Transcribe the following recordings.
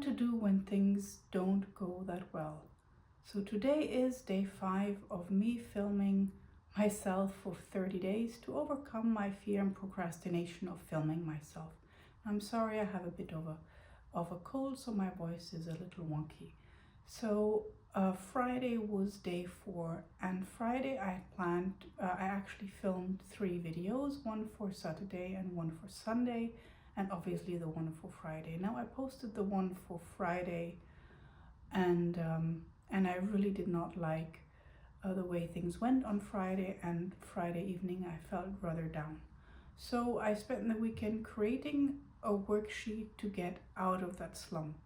to do when things don't go that well. So today is day 5 of me filming myself for 30 days to overcome my fear and procrastination of filming myself. I'm sorry, I have a bit of a cold, so my voice is a little wonky. So Friday was day 4, and Friday I actually filmed 3 videos, one for Saturday and one for Sunday, and obviously the one for Friday. Now I posted the one for Friday, and I really did not like the way things went on Friday, and Friday evening I felt rather down. So I spent the weekend creating a worksheet to get out of that slump.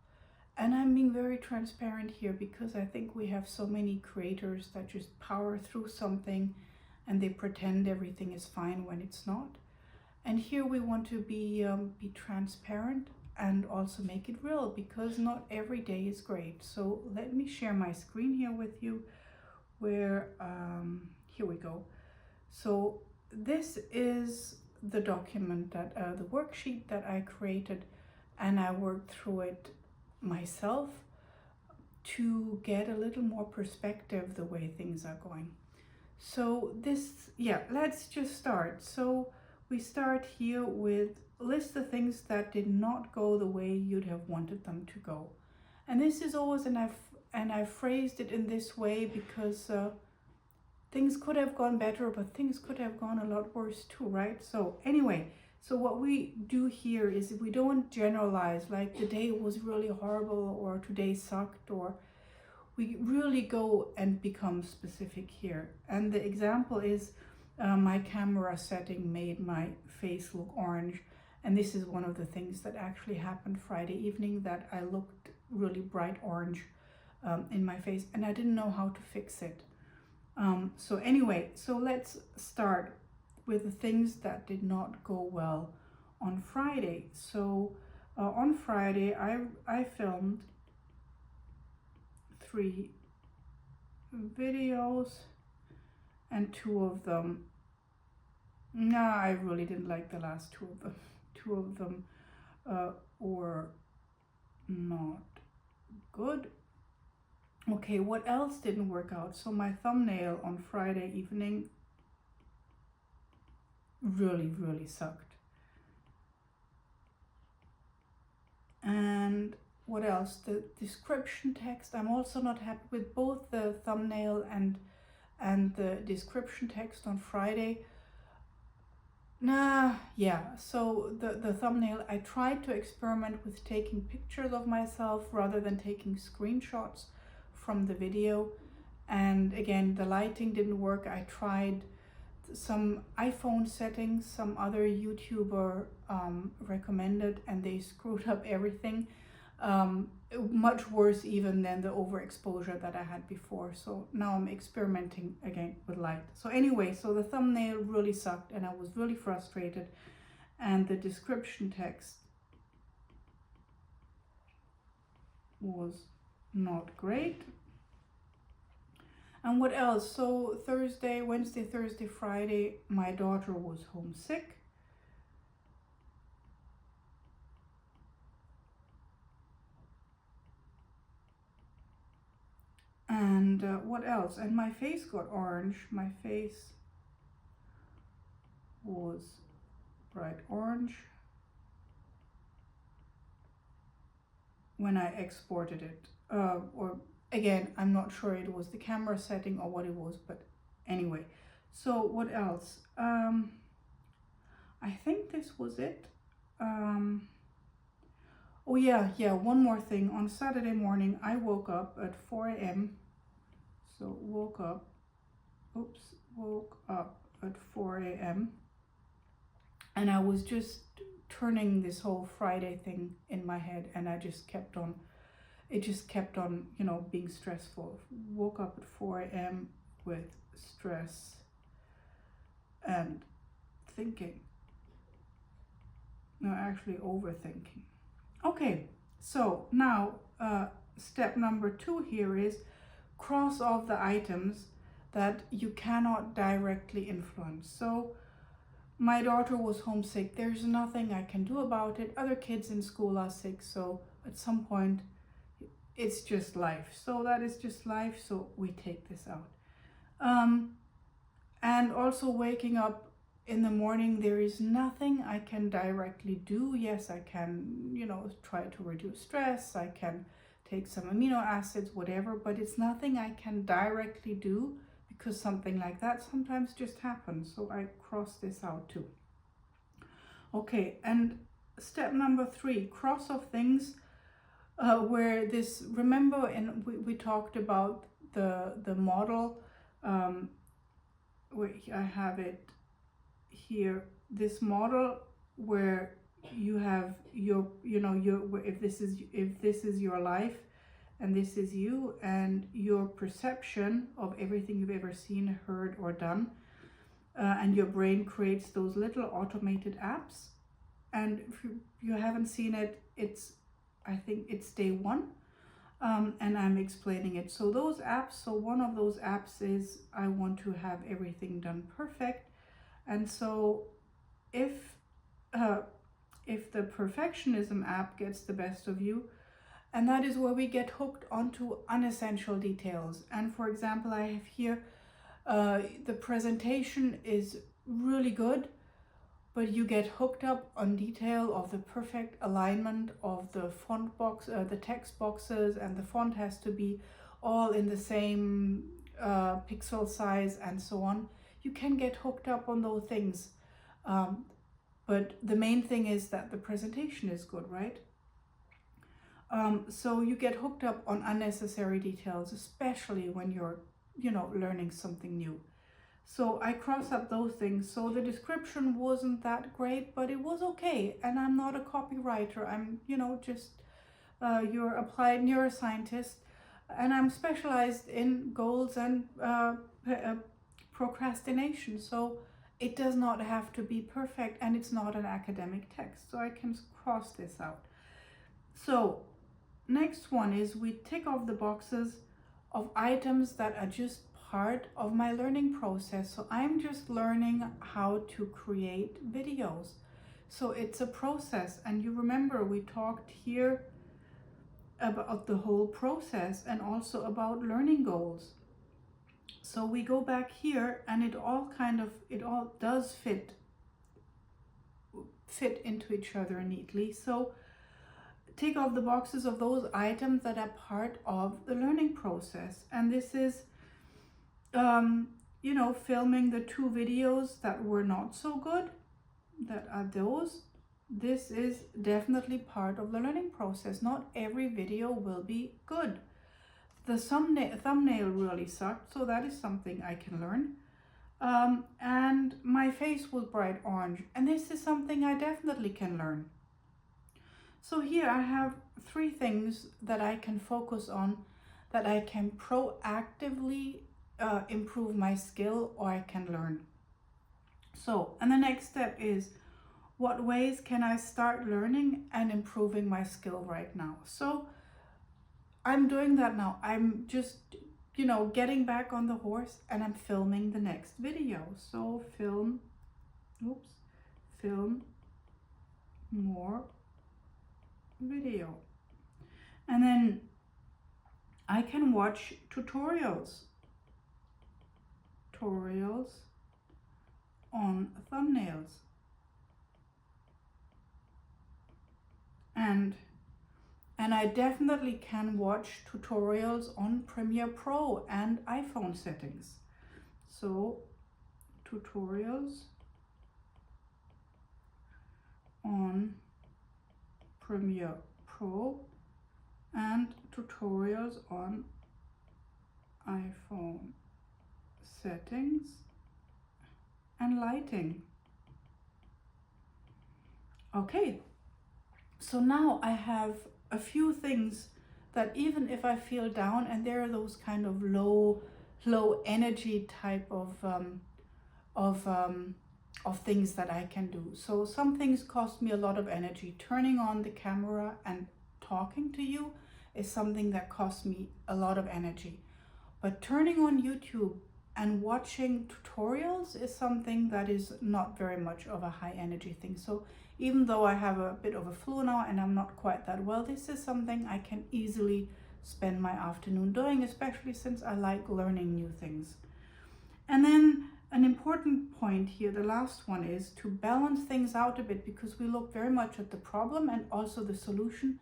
And I'm being very transparent here because I think we have so many creators that just power through something and they pretend everything is fine when it's not. And here we want to be transparent and also make it real, because not every day is great. So let me share my screen here with you, where here we go. So this is the document that the worksheet that I created, and I worked through it myself to get a little more perspective the way things are going. So this, let's just start. So we start here with list the things that did not go the way you'd have wanted them to go. And this is always, and I've phrased it in this way because things could have gone better, but things could have gone a lot worse too, right? So anyway, so what we do here is we don't generalize like the day was really horrible or today sucked, or we really go and become specific here. And the example is my camera setting made my face look orange. And this is one of the things that actually happened Friday evening, that I looked really bright orange in my face, and I didn't know how to fix it. So anyway, so let's start with the things that did not go well on Friday. So on Friday, I filmed 3 videos, and 2 of them, I really didn't like the last 2 of them. 2 of them were not good. Okay, what else didn't work out? So my thumbnail on Friday evening really sucked. And what else? The description text, I'm also not happy with both the thumbnail and the description text on Friday. So the thumbnail, I tried to experiment with taking pictures of myself rather than taking screenshots from the video, and again the lighting didn't work. I tried some iPhone settings some other YouTuber recommended, and they screwed up everything, much worse even than the overexposure that I had before. So now I'm experimenting again with light. So anyway, so the thumbnail really sucked and I was really frustrated, and the description text was not great. And what else? So Wednesday, Thursday, Friday, my daughter was homesick. And what else? And my face got orange. My face was bright orange when I exported it. Or again, I'm not sure it was the camera setting or what it was, but anyway. So what else? I think this was it. Oh yeah, one more thing. On Saturday morning, I woke up at 4 a.m. So woke up at 4 a.m. and I was just turning this whole Friday thing in my head, and it just kept on, being stressful. Woke up at 4 a.m. with stress and thinking. No, actually overthinking. Okay, so now step number 2 here is cross off the items that you cannot directly influence. So my daughter was homesick. There's nothing I can do about it. Other kids in school are sick, so at some point it's just life. So that is just life, so we take this out. And also waking up in the morning, there is nothing I can directly do. Yes, I can, try to reduce stress. I can take some amino acids, whatever, but it's nothing I can directly do, because something like that sometimes just happens. So I cross this out too. Okay, and step number 3, cross off things where this, remember, and we talked about the model, where I have it here, this model where you have your, if this is your life and this is you, and your perception of everything you've ever seen, heard, or done, and your brain creates those little automated apps. And if you haven't seen it, I think it's day 1, and I'm explaining it. So those apps, so one of those apps is I want to have everything done perfect. And so if the perfectionism app gets the best of you, and that is where we get hooked onto unessential details. And for example, I have here the presentation is really good, but you get hooked up on detail of the perfect alignment of the font box, the text boxes, and the font has to be all in the same pixel size and so on. You can get hooked up on those things, but the main thing is that the presentation is good, right? So you get hooked up on unnecessary details, especially when you're, learning something new. So I cross up those things. So the description wasn't that great, but it was okay. And I'm not a copywriter. I'm, just your applied neuroscientist, and I'm specialized in goals and procrastination. So it does not have to be perfect, and it's not an academic text. So I can cross this out. So next one is we tick off the boxes of items that are just part of my learning process. So I'm just learning how to create videos. So it's a process, and you remember we talked here about the whole process and also about learning goals. So we go back here, and it all does fit into each other neatly. So take off the boxes of those items that are part of the learning process. And this is filming the 2 videos that were not so good, that are those. This is definitely part of the learning process. Not every video will be good. The thumbnail really sucked, so that is something I can learn. And my face was bright orange, and this is something I definitely can learn. So here I have 3 things that I can focus on, that I can proactively improve my skill, or I can learn. So, and the next step is, what ways can I start learning and improving my skill right now? So I'm doing that now. I'm just, getting back on the horse, and I'm filming the next video. So film more video. And then I can watch tutorials on thumbnails. And I definitely can watch tutorials on Premiere Pro and iPhone settings. So tutorials on Premiere Pro and tutorials on iPhone settings and lighting. Okay, so now I have a few things that even if I feel down, and there are those kind of low energy type of things that I can do. So some things cost me a lot of energy. Turning on the camera and talking to you is something that costs me a lot of energy. But turning on YouTube and watching tutorials is something that is not very much of a high energy thing. So even though I have a bit of a flu now and I'm not quite that well, this is something I can easily spend my afternoon doing, especially since I like learning new things. And then an important point here, the last one, is to balance things out a bit, because we look very much at the problem and also the solution.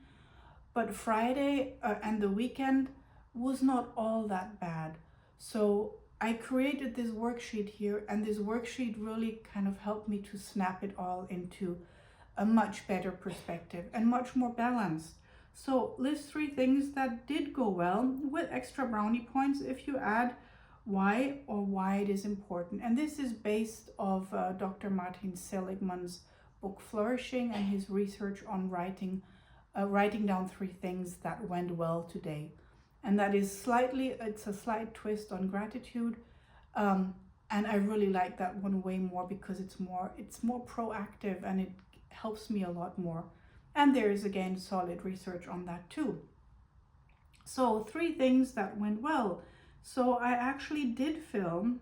But Friday and the weekend was not all that bad. So I created this worksheet here, and this worksheet really kind of helped me to snap it all into a much better perspective and much more balanced. So list 3 things that did go well with extra brownie points if you add why or why it is important. And this is based of Dr. Martin Seligman's book Flourishing and his research on writing down 3 things that went well today. And that is it's a slight twist on gratitude. And I really like that one way more because it's more proactive and it helps me a lot more. And there is again solid research on that too. So 3 things that went well. So I actually did filmed,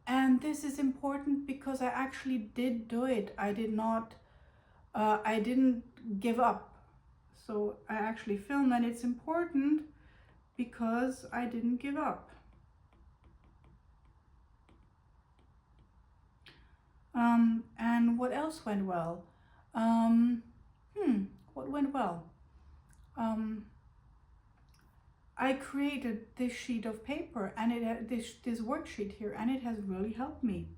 and this is important because I actually did do it. I didn't give up. So I actually filmed, and it's important because I didn't give up. And what else went well? What went well? I created this sheet of paper, and it had this worksheet here, and it has really helped me.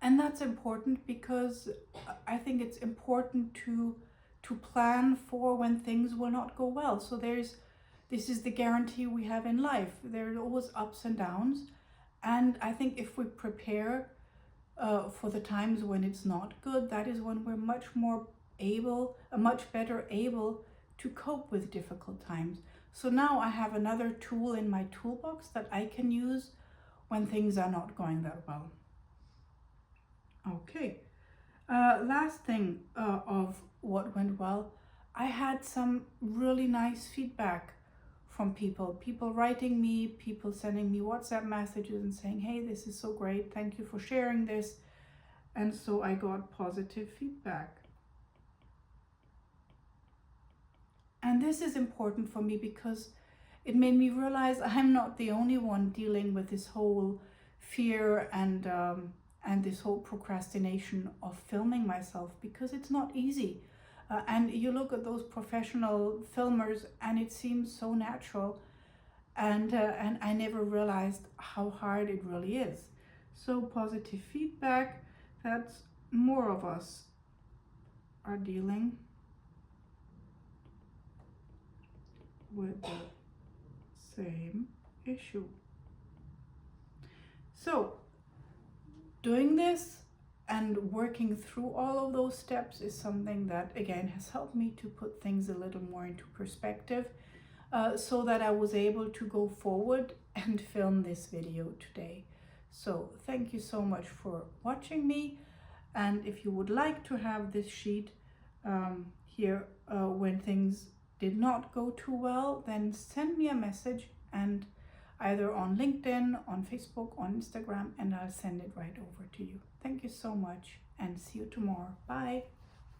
And that's important because I think it's important to plan for when things will not go well. So this is the guarantee we have in life. There are always ups and downs. And I think if we prepare for the times when it's not good, that is when we're much better able to cope with difficult times. So now I have another tool in my toolbox that I can use when things are not going that well. Okay, last thing of what went well, I had some really nice feedback from people writing me, people sending me WhatsApp messages and saying, hey, this is so great, thank you for sharing this. And so I got positive feedback. And this is important for me because it made me realize I'm not the only one dealing with this whole fear and this whole procrastination of filming myself, because it's not easy. And you look at those professional filmers and it seems so natural, and I never realized how hard it really is. So positive feedback, that's more of us are dealing with the same issue. So doing this and working through all of those steps is something that again has helped me to put things a little more into perspective, so that I was able to go forward and film this video today. So thank you so much for watching me, and if you would like to have this sheet here when things did not go too well, then send me a message, and either on LinkedIn, on Facebook, on Instagram, and I'll send it right over to you. Thank you so much, and see you tomorrow. Bye.